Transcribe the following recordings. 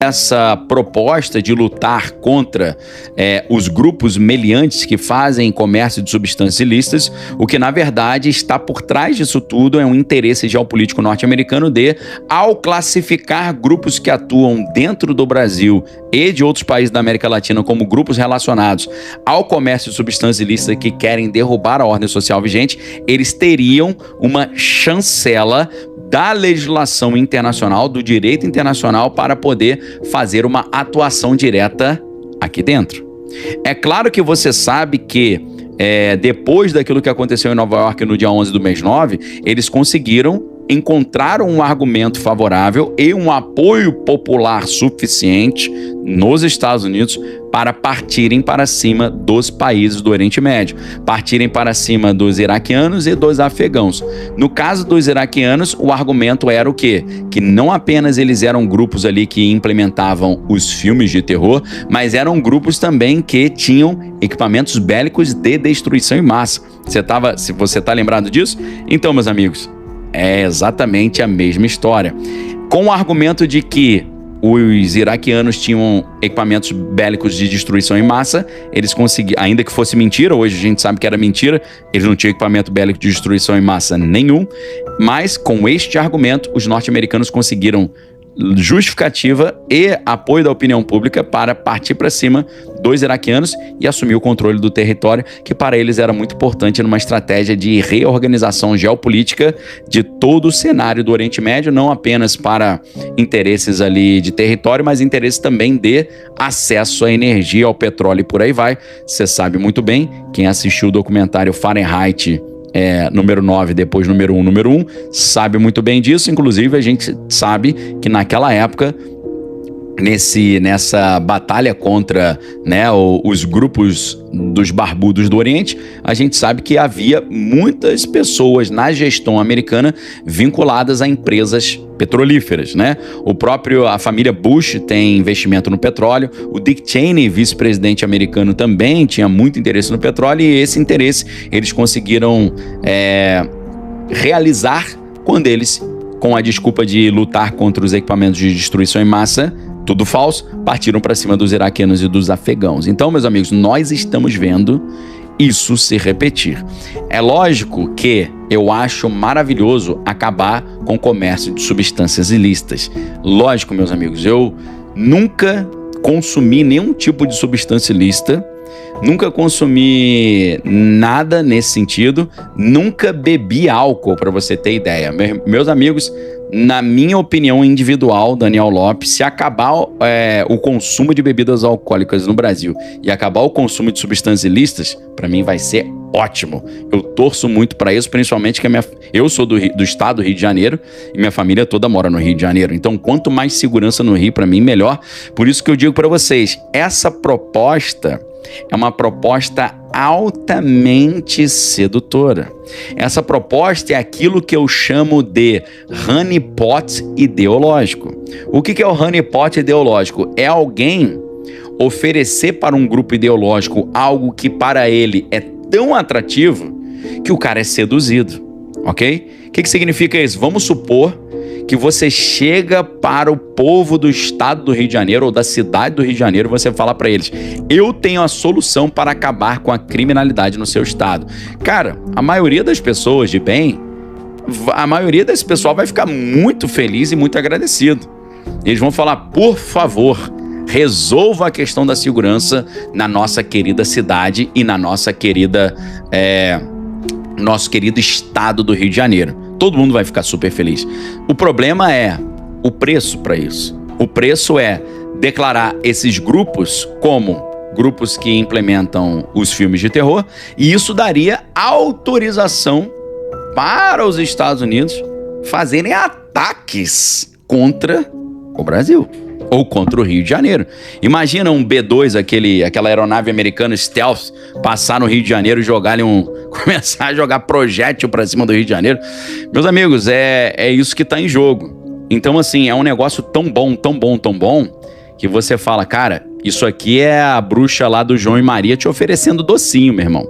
essa proposta de lutar contra os grupos meliantes que fazem comércio de substâncias ilícitas, o que na verdade está por trás disso tudo é um interesse geopolítico norte-americano de, ao classificar grupos que atuam dentro do Brasil e de outros países da América Latina como grupos relacionados ao comércio de substâncias ilícitas que querem derrubar a ordem social vigente, eles teriam uma chancela da legislação internacional, do direito internacional, para poder fazer uma atuação direta aqui dentro. É claro que você sabe que depois daquilo que aconteceu em Nova York no dia 11 do mês 9, eles encontraram um argumento favorável e um apoio popular suficiente nos Estados Unidos para partirem para cima dos países do Oriente Médio, partirem para cima dos iraquianos e dos afegãos. No caso dos iraquianos, o argumento era o quê? Que não apenas eles eram grupos ali que implementavam os filmes de terror, mas eram grupos também que tinham equipamentos bélicos de destruição em massa. Se você está lembrado disso? Então, meus amigos, é exatamente a mesma história. Com o argumento de que os iraquianos tinham equipamentos bélicos de destruição em massa, eles conseguiram, ainda que fosse mentira, hoje a gente sabe que era mentira, eles não tinham equipamento bélico de destruição em massa nenhum, mas com este argumento, os norte-americanos conseguiram justificativa e apoio da opinião pública para partir para cima dos iraquianos e assumir o controle do território, que para eles era muito importante numa estratégia de reorganização geopolítica de todo o cenário do Oriente Médio, não apenas para interesses ali de território, mas interesses também de acesso à energia, ao petróleo e por aí vai. Você sabe muito bem, quem assistiu o documentário Fahrenheit número 9, depois número 1, sabe muito bem disso. Inclusive, a gente sabe que naquela época, nessa batalha contra os grupos dos barbudos do Oriente, a gente sabe que havia muitas pessoas na gestão americana vinculadas a empresas petrolíferas, a família Bush tem investimento no petróleo, o Dick Cheney, vice-presidente americano, também tinha muito interesse no petróleo, e esse interesse eles conseguiram realizar quando eles, com a desculpa de lutar contra os equipamentos de destruição em massa, tudo falso, partiram para cima dos iraquianos e dos afegãos. Então, meus amigos, nós estamos vendo isso se repetir. É lógico que eu acho maravilhoso acabar com o comércio de substâncias ilícitas. Lógico, meus amigos, eu nunca consumi nenhum tipo de substância ilícita, nunca consumi nada nesse sentido, nunca bebi álcool, para você ter ideia. Meus amigos, na minha opinião individual, Daniel Lopes, se acabar o consumo de bebidas alcoólicas no Brasil e acabar o consumo de substâncias ilícitas, para mim vai ser ótimo. Eu torço muito para isso, principalmente que eu sou do estado do Rio de Janeiro e minha família toda mora no Rio de Janeiro. Então, quanto mais segurança no Rio, para mim, melhor. Por isso que eu digo para vocês, essa proposta é uma proposta altamente sedutora. Essa proposta é aquilo que eu chamo de honeypot ideológico. O que é o honeypot ideológico? É alguém oferecer para um grupo ideológico algo que para ele é tão atrativo que o cara é seduzido, ok? O que significa isso? Vamos supor que você chega para o povo do estado do Rio de Janeiro ou da cidade do Rio de Janeiro e você fala para eles: eu tenho a solução para acabar com a criminalidade no seu estado. Cara, a maioria das pessoas de bem, a maioria desse pessoal vai ficar muito feliz e muito agradecido. Eles vão falar: por favor, resolva a questão da segurança na nossa querida cidade e na nossa querida, nosso querido estado do Rio de Janeiro. Todo mundo vai ficar super feliz. O problema é o preço para isso. O preço é declarar esses grupos como grupos que implementam os filmes de terror, e isso daria autorização para os Estados Unidos fazerem ataques contra o Brasil ou contra o Rio de Janeiro. Imagina um B-2, aquela aeronave americana stealth, passar no Rio de Janeiro e começar a jogar projétil para cima do Rio de Janeiro. Meus amigos, é isso que está em jogo. Então, assim, é um negócio tão bom, que você fala: cara, Isso aqui é a bruxa lá do João e Maria te oferecendo docinho, meu irmão.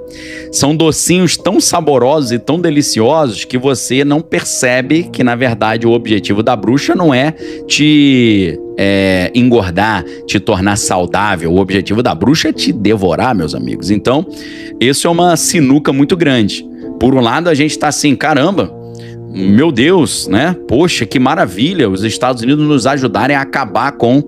São docinhos tão saborosos e tão deliciosos que você não percebe que, na verdade, o objetivo da bruxa não é te engordar, te tornar saudável. O objetivo da bruxa é te devorar, meus amigos. Então, isso é uma sinuca muito grande. Por um lado, a gente tá assim, caramba, meu Deus, né? Poxa, que maravilha os Estados Unidos nos ajudarem a acabar com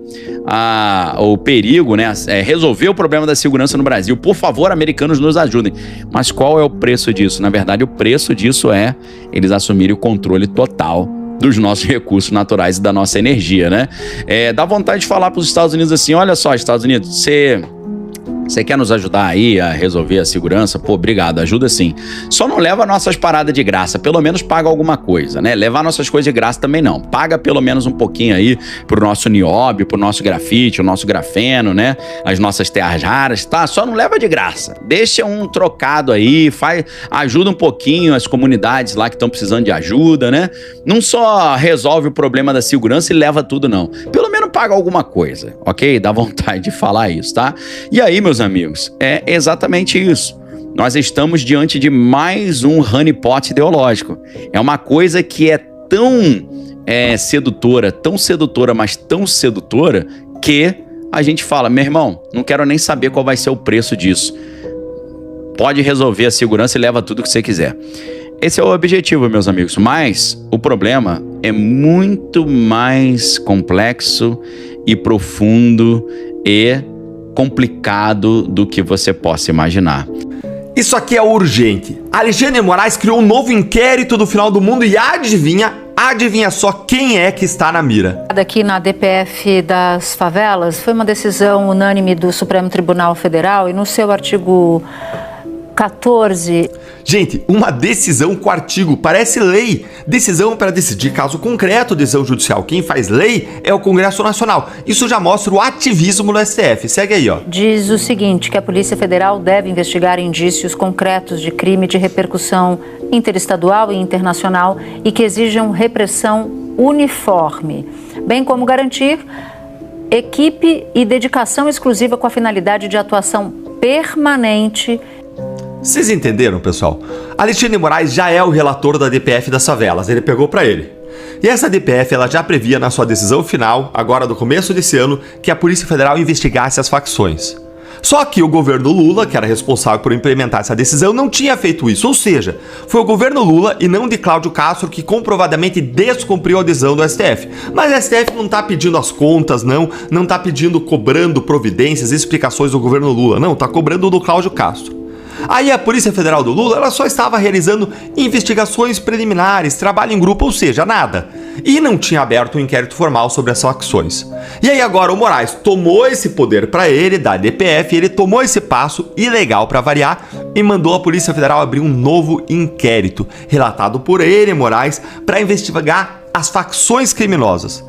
o perigo, né? Resolver o problema da segurança no Brasil. Por favor, americanos, nos ajudem. Mas qual é o preço disso? Na verdade, o preço disso é eles assumirem o controle total dos nossos recursos naturais e da nossa energia, né? Dá vontade de falar para os Estados Unidos assim, olha só, Estados Unidos, você quer nos ajudar aí a resolver a segurança? Pô, obrigado, ajuda sim. Só não leva nossas paradas de graça, pelo menos paga alguma coisa, né? Levar nossas coisas de graça também não. Paga pelo menos um pouquinho aí pro nosso nióbio, pro nosso grafite, o nosso grafeno, né? As nossas terras raras, tá? Só não leva de graça. Deixa um trocado aí, ajuda um pouquinho as comunidades lá que estão precisando de ajuda, né? Não só resolve o problema da segurança e leva tudo, não. Pelo menos paga alguma coisa, ok? Dá vontade de falar isso, tá? E aí, meus amigos, é exatamente isso. Nós estamos diante de mais um honeypot ideológico. É uma coisa que é tão sedutora, mas tão sedutora que a gente fala, meu irmão, não quero nem saber qual vai ser o preço disso. Pode resolver a segurança e leva tudo que você quiser. Esse é o objetivo, meus amigos, mas o problema é muito mais complexo e profundo e complicado do que você possa imaginar. Isso aqui é urgente. Alexandre de Moraes criou um novo inquérito do final do mundo e adivinha só quem é que está na mira. Aqui na DPF das favelas, foi uma decisão unânime do Supremo Tribunal Federal e no seu artigo 14... Gente, uma decisão com artigo, parece lei. Decisão para decidir caso concreto, decisão judicial. Quem faz lei é o Congresso Nacional. Isso já mostra o ativismo do STF. Segue aí, ó. Diz o seguinte, que a Polícia Federal deve investigar indícios concretos de crime de repercussão interestadual e internacional e que exijam repressão uniforme, bem como garantir equipe e dedicação exclusiva com a finalidade de atuação permanente. Vocês entenderam, pessoal? Alexandre de Moraes já é o relator da DPF das favelas, ele pegou para ele. E essa DPF ela já previa na sua decisão final, agora do começo desse ano, que a Polícia Federal investigasse as facções. Só que o governo Lula, que era responsável por implementar essa decisão, não tinha feito isso. Ou seja, foi o governo Lula e não de Cláudio Castro que comprovadamente descumpriu a adesão do STF. Mas o STF não está pedindo as contas, não está cobrando providências, explicações do governo Lula, não, está cobrando do Cláudio Castro. Aí a Polícia Federal do Lula ela só estava realizando investigações preliminares, trabalho em grupo, ou seja, nada. E não tinha aberto um inquérito formal sobre as facções. E aí agora o Moraes tomou esse poder para ele, da DPF, ele tomou esse passo, ilegal para variar, e mandou a Polícia Federal abrir um novo inquérito, relatado por ele, Moraes, para investigar as facções criminosas.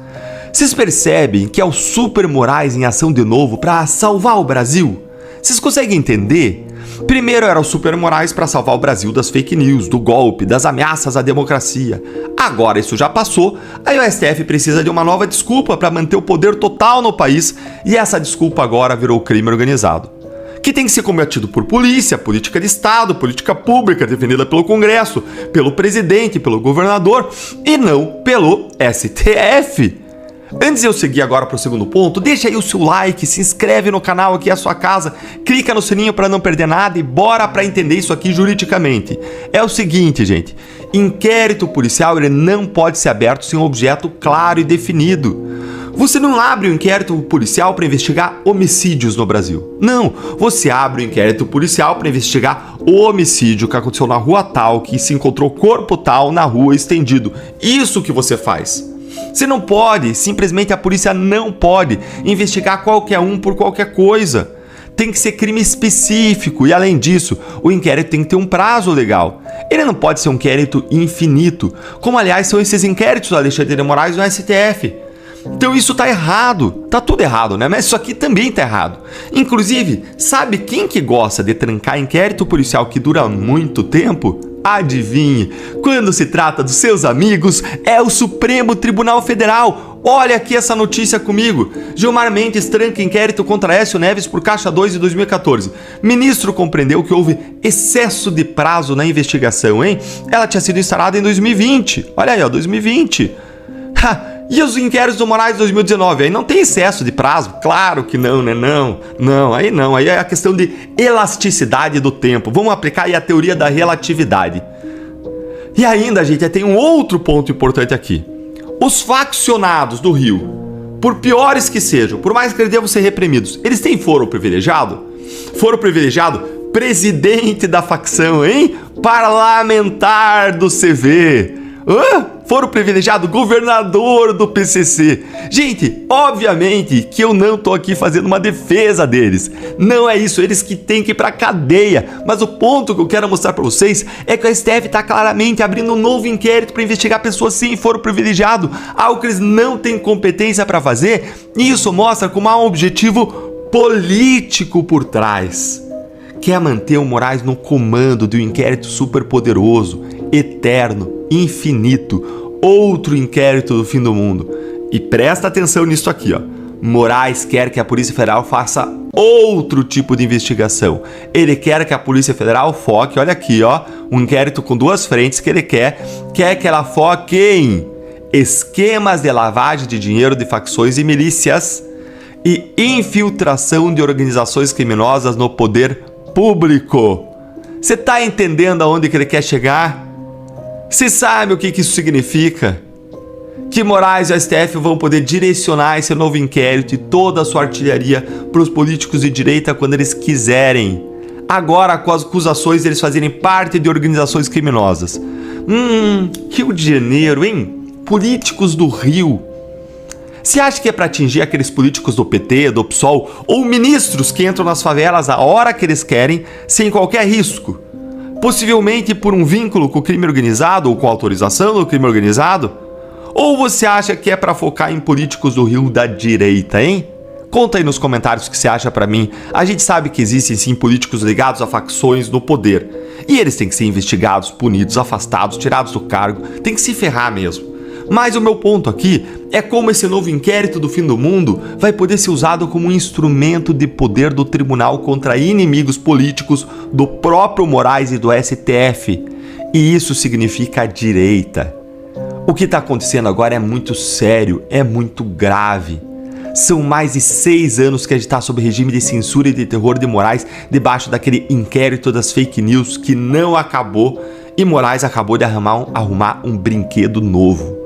Vocês percebem que é o Super Moraes em ação de novo para salvar o Brasil? Vocês conseguem entender? Primeiro era o Super Moraes para salvar o Brasil das fake news, do golpe, das ameaças à democracia. Agora isso já passou, aí o STF precisa de uma nova desculpa para manter o poder total no país e essa desculpa agora virou crime organizado, que tem que ser combatido por polícia, política de Estado, política pública definida pelo Congresso, pelo presidente, pelo governador e não pelo STF. Antes de eu seguir agora para o segundo ponto, deixa aí o seu like, se inscreve no canal aqui à sua casa, clica no sininho para não perder nada e bora para entender isso aqui juridicamente. É o seguinte, gente, inquérito policial ele não pode ser aberto sem um objeto claro e definido. Você não abre um inquérito policial para investigar homicídios no Brasil. Não, você abre um inquérito policial para investigar o homicídio que aconteceu na rua tal, que se encontrou corpo tal na rua estendido. Isso que você faz. Você não pode, simplesmente a polícia não pode investigar qualquer um por qualquer coisa. Tem que ser crime específico e, além disso, o inquérito tem que ter um prazo legal. Ele não pode ser um inquérito infinito, como, aliás, são esses inquéritos do Alexandre de Moraes no STF. Então isso tá errado, tá tudo errado, né? Mas isso aqui também tá errado. Inclusive, sabe quem que gosta de trancar inquérito policial que dura muito tempo? Adivinhe, quando se trata dos seus amigos, é o Supremo Tribunal Federal. Olha aqui essa notícia comigo. Gilmar Mendes tranca inquérito contra Aécio Neves por Caixa 2 de 2014. Ministro compreendeu que houve excesso de prazo na investigação, hein? Ela tinha sido instalada em 2020. Olha aí, ó, 2020. E os inquéritos do Moraes de 2019? Aí não tem excesso de prazo? Claro que não, né? Não, aí não. Aí é a questão de elasticidade do tempo. Vamos aplicar aí a teoria da relatividade. E ainda, gente, tem um outro ponto importante aqui. Os faccionados do Rio, por piores que sejam, por mais que eles devam ser reprimidos, eles têm foro privilegiado? Foro privilegiado? Presidente da facção, hein? Parlamentar do CV. Foro privilegiado? Governador do PCC. Gente, obviamente que eu não tô aqui fazendo uma defesa deles. Não é isso, eles que têm que ir pra cadeia. Mas o ponto que eu quero mostrar pra vocês é que o STF tá claramente abrindo um novo inquérito pra investigar pessoas sem foro privilegiado, algo que eles não têm competência pra fazer. E isso mostra como há um objetivo político por trás. Quer manter o Moraes no comando de um inquérito superpoderoso, eterno, infinito, outro inquérito do fim do mundo. E presta atenção nisso aqui, ó. Moraes quer que a Polícia Federal faça outro tipo de investigação. Ele quer que a Polícia Federal foque, olha aqui, ó, um inquérito com duas frentes que ele quer que ela foque em esquemas de lavagem de dinheiro de facções e milícias e infiltração de organizações criminosas no poder público. Você tá entendendo aonde que ele quer chegar? Você sabe o que isso significa? Que Moraes e o STF vão poder direcionar esse novo inquérito e toda a sua artilharia para os políticos de direita quando eles quiserem. Agora, com as acusações deles fazerem parte de organizações criminosas. Rio de Janeiro, hein? Políticos do Rio. Você acha que é para atingir aqueles políticos do PT, do PSOL ou ministros que entram nas favelas a hora que eles querem, sem qualquer risco? Possivelmente por um vínculo com o crime organizado ou com autorização do crime organizado? Ou você acha que é para focar em políticos do Rio da direita, hein? Conta aí nos comentários o que você acha pra mim. A gente sabe que existem sim políticos ligados a facções no poder. E eles têm que ser investigados, punidos, afastados, tirados do cargo. Tem que se ferrar mesmo. Mas o meu ponto aqui é como esse novo inquérito do fim do mundo vai poder ser usado como um instrumento de poder do tribunal contra inimigos políticos do próprio Moraes e do STF. E isso significa a direita. O que está acontecendo agora é muito sério, é muito grave. São mais de 6 anos que a gente está sob regime de censura e de terror de Moraes, debaixo daquele inquérito das fake news que não acabou, e Moraes acabou de arrumar um brinquedo novo.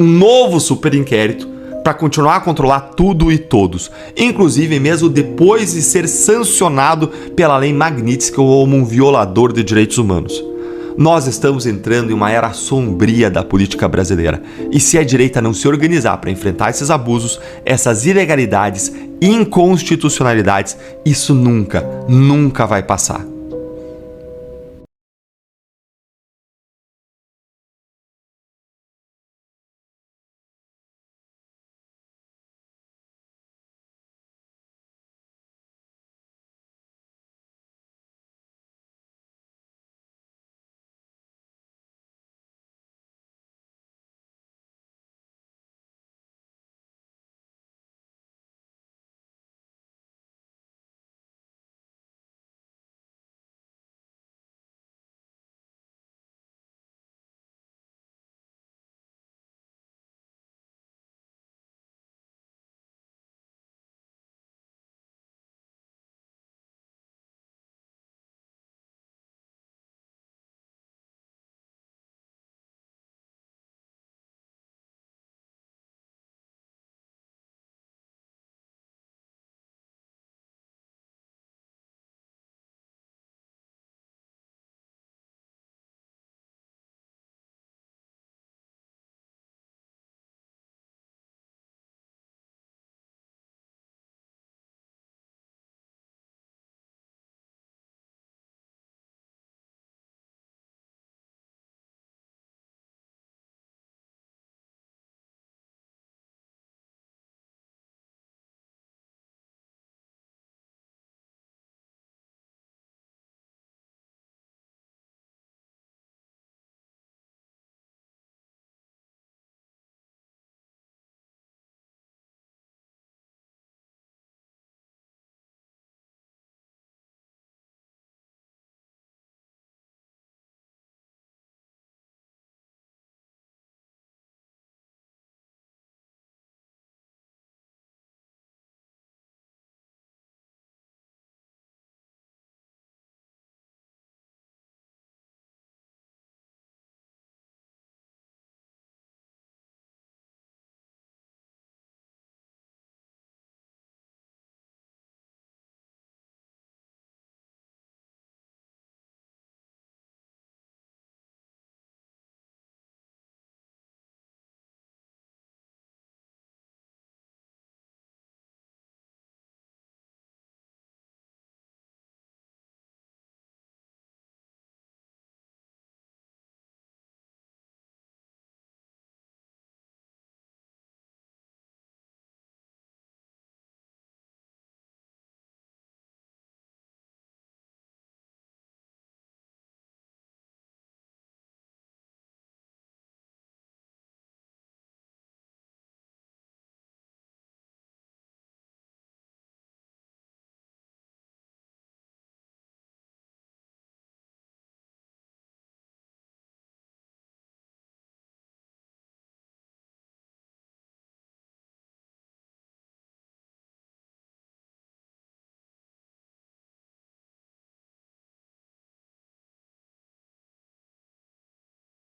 Um novo super inquérito para continuar a controlar tudo e todos, inclusive mesmo depois de ser sancionado pela lei Magnitsky como um violador de direitos humanos. Nós estamos entrando em uma era sombria da política brasileira, e se a direita não se organizar para enfrentar esses abusos, essas ilegalidades, inconstitucionalidades, isso nunca vai passar.